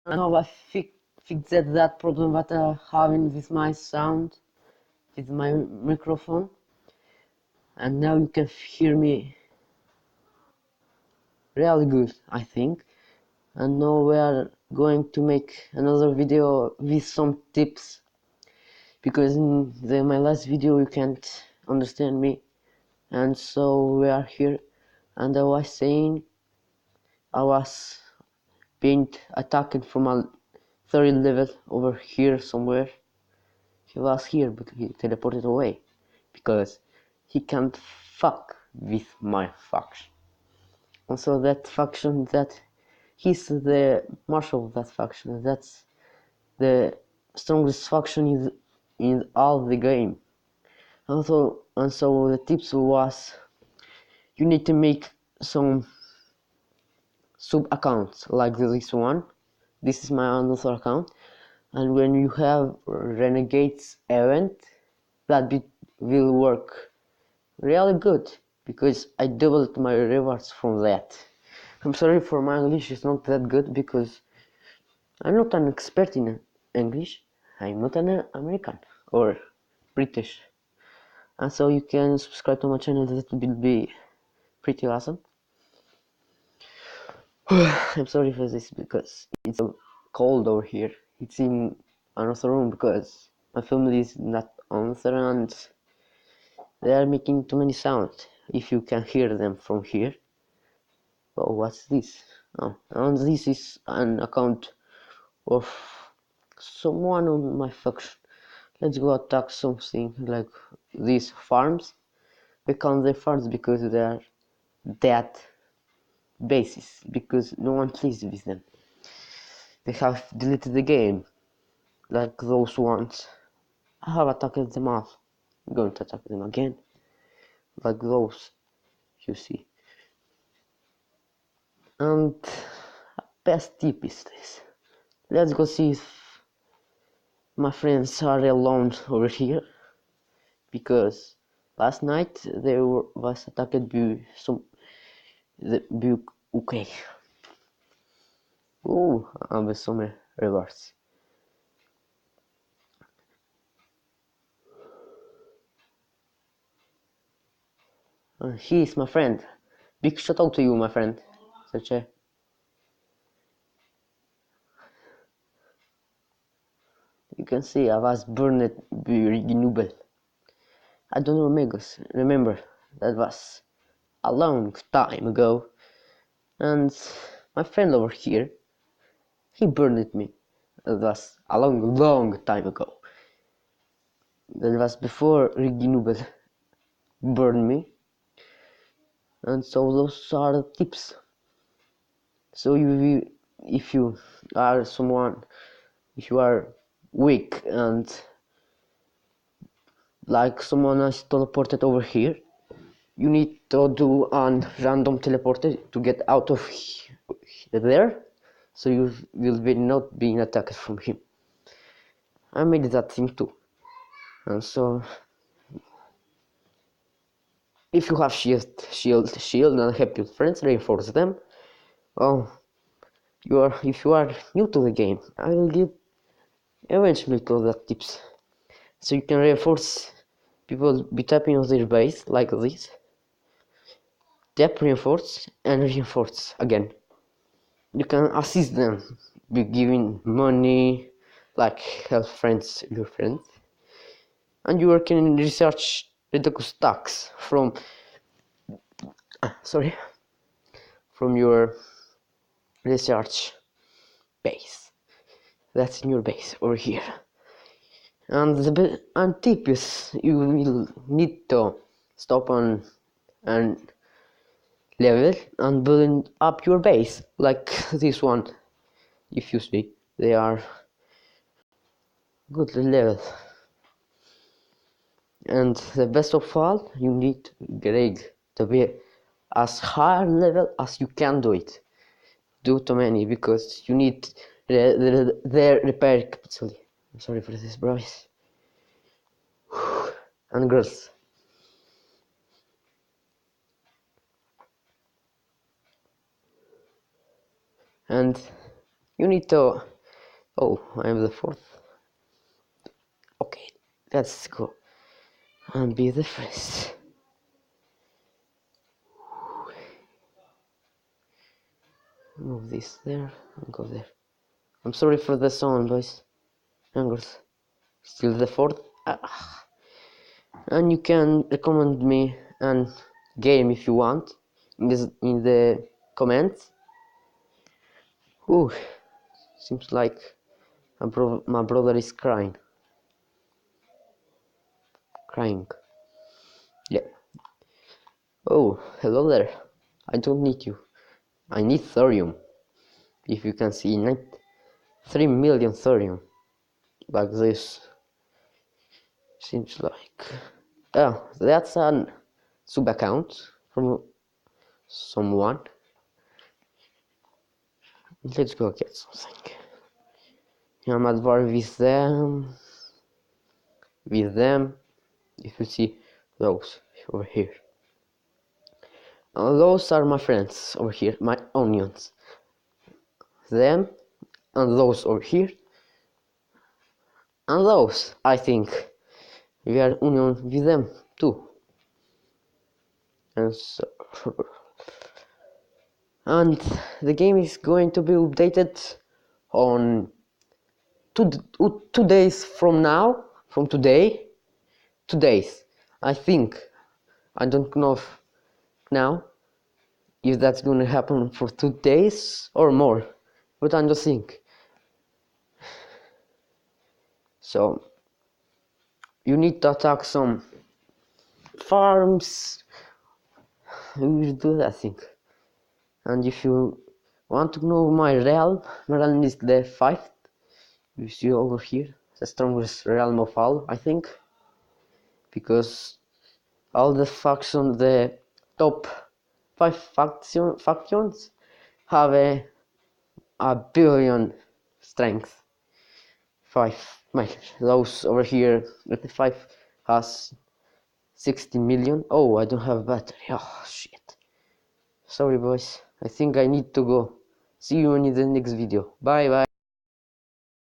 Now I fixed that problem that I'm having with my sound, with my microphone, and now you can hear me really good, I think. And now we are going to make another video with some tips, because in my last video you can't understand me, and so we are here. And I was saying I was being attacked from a third level over here somewhere. He was here but he teleported away because he can't fuck with my faction. And so that faction, that he's the marshal of that faction, that's the strongest faction in all the game. And so the tips was, you need to make some sub accounts like this one. This is my another account, and when you have Renegades event, that bit will work really good because I doubled my rewards from that. I'm sorry for my English, it's not that good because I'm not an expert in English. I'm not an American or British. And so you can subscribe to my channel, that will be pretty awesome. I'm sorry for this because it's so cold over here. It's in another room because my family is not on there and they are making too many sounds. If you can hear them from here. Oh, what's this? Oh, and this is an account of someone on my faction. Let's go attack something like these farms. We call them farms because they are dead bases, because no one plays with them. They have deleted the game, like those ones. I have attacked them all. I'm going to attack them again, like those, you see. And best tip is this. Let's go see if my friends are alone over here, because last night they was attacked by okay. Oh, and with some rewards. He is my friend. Big shout out to you, my friend. Such a. You can see I was burned by renewable. I don't remember, that was a long time ago. And my friend over here, he burned me. That was a long time ago. That was before renewable burned me. And so those are the tips. So if you are someone, if you are weak and like someone is teleported over here, you need to do a random teleporter to get out of there, so you will be not being attacked from him. I made that thing too. And so if you have shield and happy friends, reinforce them. Oh, if you are new to the game, I will give eventually to that tips, so you can reinforce people be tapping on their base like this. Tap, reinforce, and reinforce again. You can assist them by giving money, like help your friends, and you can research reduce tax from from your research base. That's in your base over here. And the tip is, you will need to stop on and level and build up your base like this one. If you see, they are good level. And the best of all, you need Greg to be as high level as you can do it. Do too many because you need their repair capacity. I'm sorry for this, boys and girls. And you need to Oh, I am the fourth. Okay, let's go and be the first. Move this there and go there. I'm sorry for the sound, boys and girls. Still the fourth. And you can recommend me a game if you want in the comments. Ooh, seems like my brother is crying. Yeah. Oh, hello there. I don't need you. I need thorium. If you can see, 3 million thorium. Like this. Seems like. Oh, that's a sub account from someone. Let's go get something. I'm at war with them. If you see those over here. Those are my friends over here, my onions. Them and those over here. And those, I think, we are onion with them too. And so, and the game is going to be updated on 2 days from now, from today. 2 days, I think. I don't know now if that's gonna happen for 2 days or more, but I don't think. So you need to attack some farms. We will do that, I think. And if you want to know my realm is the 5th. You see over here, the strongest realm of all, I think, because all the factions, the top 5 factions, have a billion strength. 5. Those over here at the 5 has 60 million. Oh, I don't have battery. Oh shit. Sorry boys. I think I need to go. See you in the next video. Bye bye.